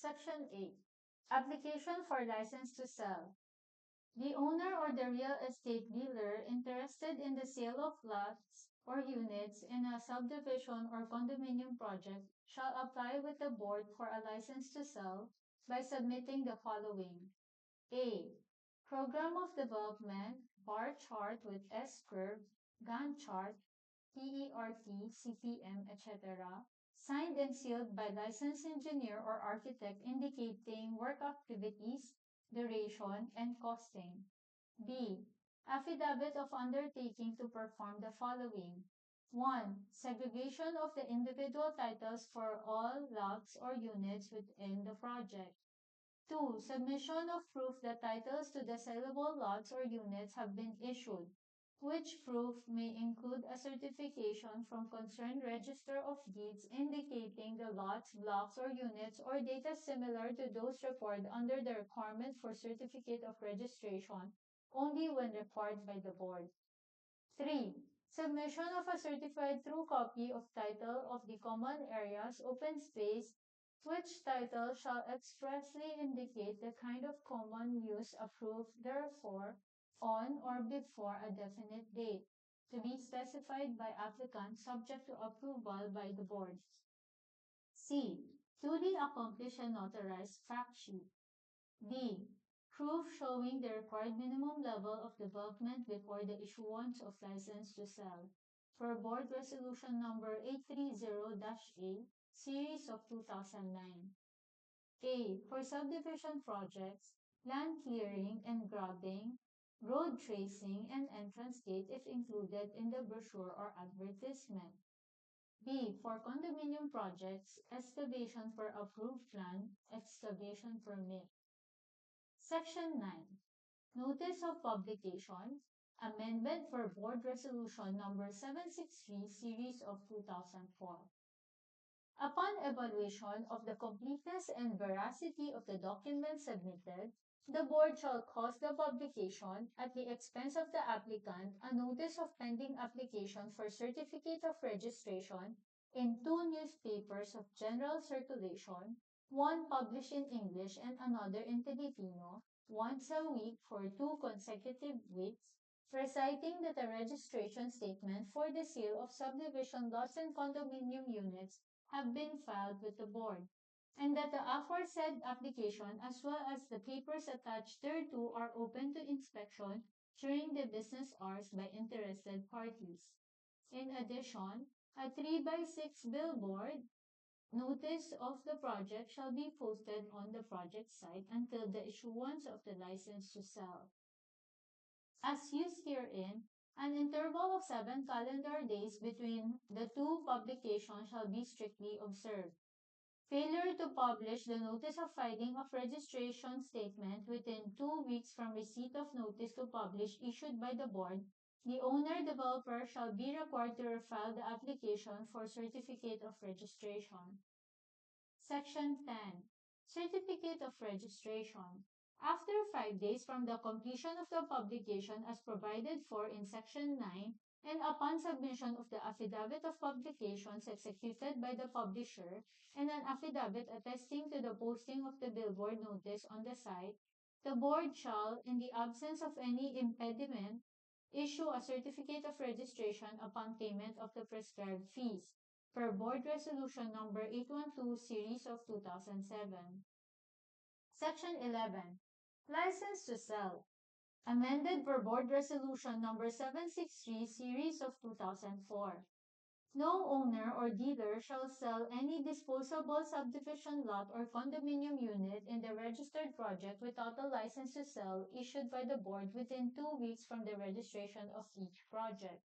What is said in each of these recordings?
Section 8. Application for license to sell. The owner or the real estate dealer interested in the sale of lots or units in a subdivision or condominium project shall apply with the board for a license to sell by submitting the following. A. Program of development, bar chart with S-curve, Gantt chart, PERT, CPM, etc., signed and sealed by licensed engineer or architect indicating work activities, duration, and costing. B. Affidavit of undertaking to perform the following. 1. Segregation of the individual titles for all lots or units within the project. 2. Submission of proof that titles to the sellable lots or units have been issued, which proof may include a certification from concerned register of deeds indicating the lots, blocks, or units or data similar to those required under the requirement for certificate of registration only when required by the board. 3. Submission of a certified true copy of title of the common areas open space, which title shall expressly indicate the kind of common use approved therefore on or before a definite date, to be specified by applicant subject to approval by the board. C. Duly accomplished and notarized fact sheet. D. Proof showing the required minimum level of development before the issuance of license to sell. For Board Resolution Number 830-A, Series of 2009. A. For subdivision projects, land clearing and grubbing, road tracing, and entrance gate if included in the brochure or advertisement. B. For condominium projects, excavation for approved plan, excavation permit. Section 9. Notice of Publication, Amendment for Board Resolution Number 763, Series of 2004. Upon evaluation of the completeness and veracity of the documents submitted, the Board shall cause the publication, at the expense of the applicant, a notice of pending application for certificate of registration in 2 newspapers of general circulation, one published in English and another in Filipino, once a week for 2 consecutive weeks, reciting that a registration statement for the sale of subdivision lots and condominium units have been filed with the board, and that the aforesaid application as well as the papers attached thereto are open to inspection during the business hours by interested parties. In addition, a 3x6 billboard notice of the project shall be posted on the project site until the issuance of the license to sell. As used herein, an interval of 7 calendar days between the 2 publications shall be strictly observed. Failure to publish the notice of filing of registration statement within 2 weeks from receipt of notice to publish issued by the board, the owner developer shall be required to refile the application for certificate of registration. Section 10. Certificate of registration. After 5 days from the completion of the publication as provided for in Section 9, and upon submission of the affidavit of publications executed by the publisher and an affidavit attesting to the posting of the billboard notice on the site, the board shall, in the absence of any impediment, issue a certificate of registration upon payment of the prescribed fees, per Board Resolution Number 812, Series of 2007. Section 11. License to sell. Amended per Board Resolution Number 763, Series of 2004. No owner or dealer shall sell any disposable subdivision lot or condominium unit in the registered project without a license to sell issued by the board within 2 weeks from the registration of each project.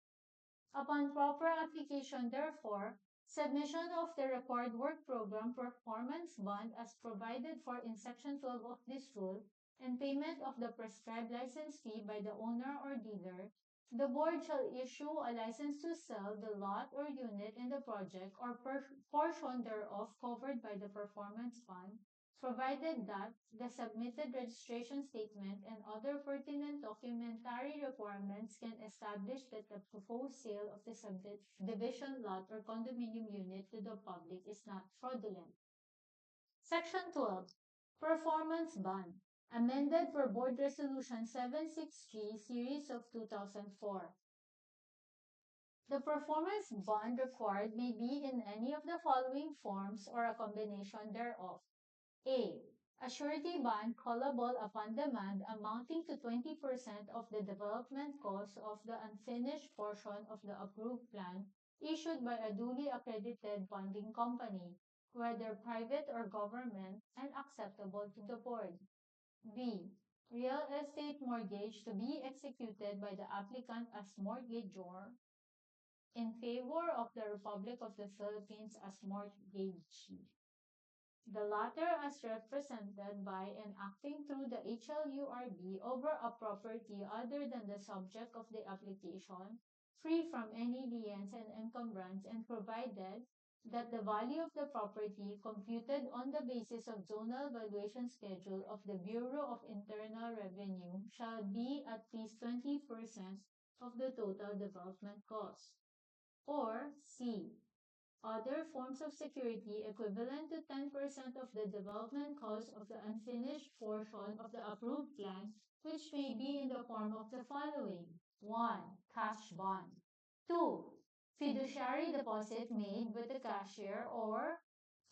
Upon proper application, therefore, submission of the required work program performance bond as provided for in Section 12 of this rule, and payment of the prescribed license fee by the owner or dealer, the board shall issue a license to sell the lot or unit in the project or portion thereof covered by the performance bond, provided that the submitted registration statement and other pertinent documentary requirements can establish that the proposed sale of the subdivision lot or condominium unit to the public is not fraudulent. Section 12. Performance Bond. Amended for Board Resolution 763 Series of 2004. The performance bond required may be in any of the following forms or a combination thereof. A. A surety bond callable upon demand amounting to 20% of the development cost of the unfinished portion of the approved plan issued by a duly accredited bonding company, whether private or government, and acceptable to the board. B. Real estate mortgage to be executed by the applicant as mortgagor in favor of the Republic of the Philippines as mortgagee. The latter as represented by and acting through the HLURB over a property other than the subject of the application, free from any liens and encumbrance, and provided that the value of the property computed on the basis of zonal valuation schedule of the Bureau of Internal Revenue shall be at least 20% of the total development cost. Or C. Other forms of security equivalent to 10% of the development cost of the unfinished portion of the approved plan, which may be in the form of the following. 1. Cash bond. 2. Fiduciary deposit made with the cashier or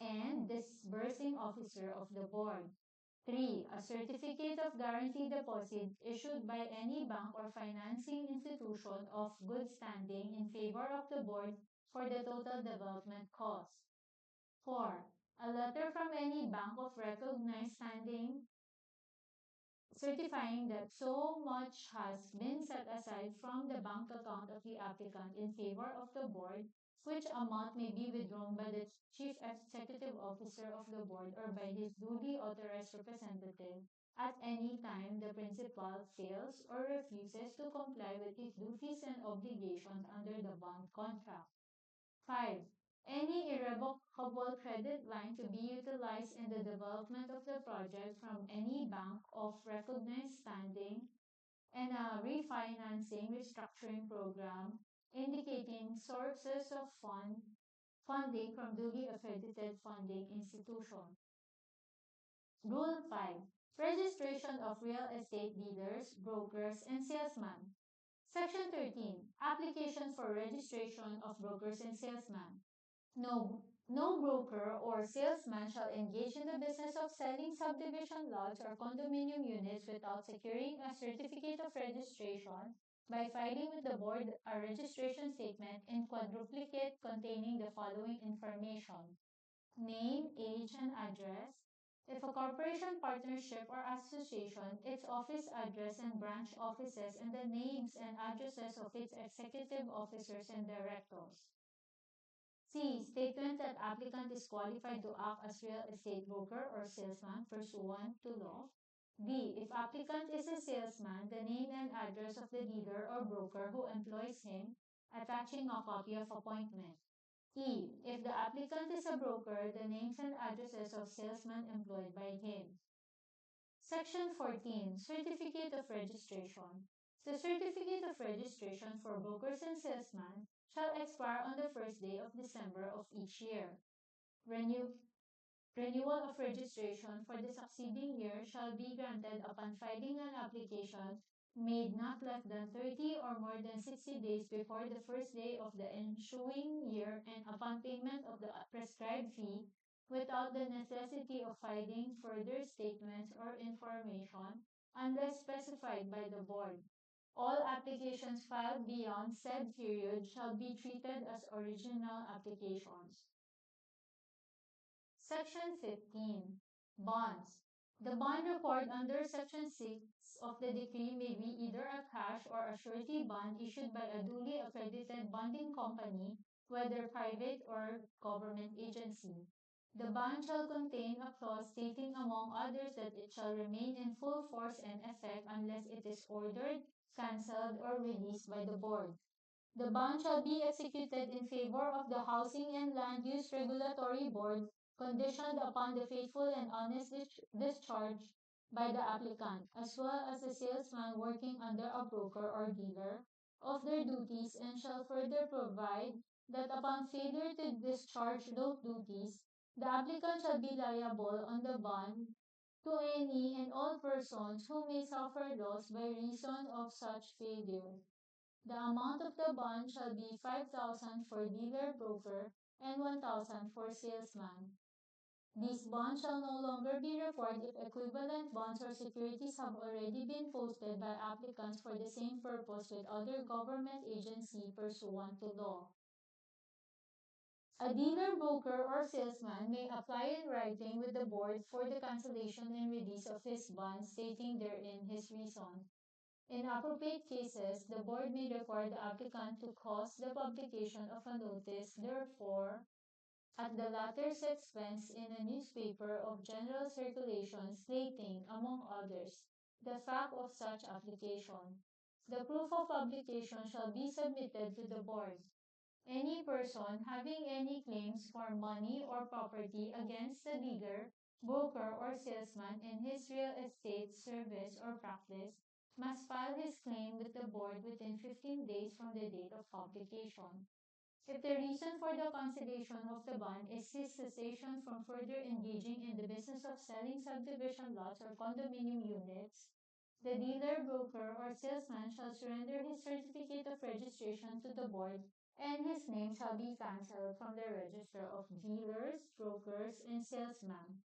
and disbursing officer of the board. 3. A certificate of guarantee deposit issued by any bank or financing institution of good standing in favor of the board for the total development cost. 4. A letter from any bank of recognized standing certifying that so much has been set aside from the bank account of the applicant in favor of the board, which amount may be withdrawn by the chief executive officer of the board or by his duly authorized representative at any time the principal fails or refuses to comply with his duties and obligations under the bond contract. 5. Any irrevocable credit line to be utilized in the development of the project from any bank of recognized standing and a refinancing restructuring program indicating sources of funding from duly accredited funding institution. Rule 5. Registration of real estate dealers, brokers, and salesmen. Section 13. Applications for registration of brokers and salesmen. No broker or salesman shall engage in the business of selling subdivision lots or condominium units without securing a certificate of registration by filing with the board a registration statement in quadruplicate containing the following information: name, age, and address. If a corporation, partnership, or association, its office address and branch offices and the names and addresses of its executive officers and directors. C. Statement that applicant is qualified to act as real estate broker or salesman pursuant to law. D. If applicant is a salesman, the name and address of the dealer or broker who employs him, attaching a copy of appointment. E. If the applicant is a broker, the names and addresses of salesmen employed by him. Section 14. Certificate of Registration. The certificate of registration for brokers and salesmen shall expire on the first day of December of each year. Renew, Renewal of registration for the succeeding year shall be granted upon filing an application made not less than 30 or more than 60 days before the first day of the ensuing year and upon payment of the prescribed fee without the necessity of filing further statements or information unless specified by the board. All applications filed beyond said period shall be treated as original applications. Section 15. Bonds. The bond required under Section 6 of the decree may be either a cash or a surety bond issued by a duly accredited bonding company, whether private or government agency. The bond shall contain a clause stating among others that it shall remain in full force and effect unless it is ordered, cancelled, or released by the board. The bond shall be executed in favor of the Housing and Land Use Regulatory Board, conditioned upon the faithful and honest discharge by the applicant, as well as the salesman working under a broker or dealer, of their duties, and shall further provide that upon failure to discharge those duties, The applicant shall be liable on the bond to any and all persons who may suffer loss by reason of such failure. The amount of the bond shall be 5,000 for dealer broker and 1,000 for salesman. These bonds shall no longer be required if equivalent bonds or securities have already been posted by applicants for the same purpose with other government agency pursuant to law. A dealer, broker, or salesman may apply in writing with the board for the cancellation and release of his bond, stating therein his reason. In appropriate cases, the board may require the applicant to cause the publication of a notice, therefore, at the latter's expense in a newspaper of general circulation, stating, among others, the fact of such application. The proof of publication shall be submitted to the board. Any person having any claims for money or property against the dealer, broker, or salesman in his real estate service or practice must file his claim with the board within 15 days from the date of publication. If the reason for the cancellation of the bond is his cessation from further engaging in the business of selling subdivision lots or condominium units, the dealer, broker, or salesman shall surrender his certificate of registration to the board, and his name shall be cancelled from the register of dealers, brokers, and salesmen.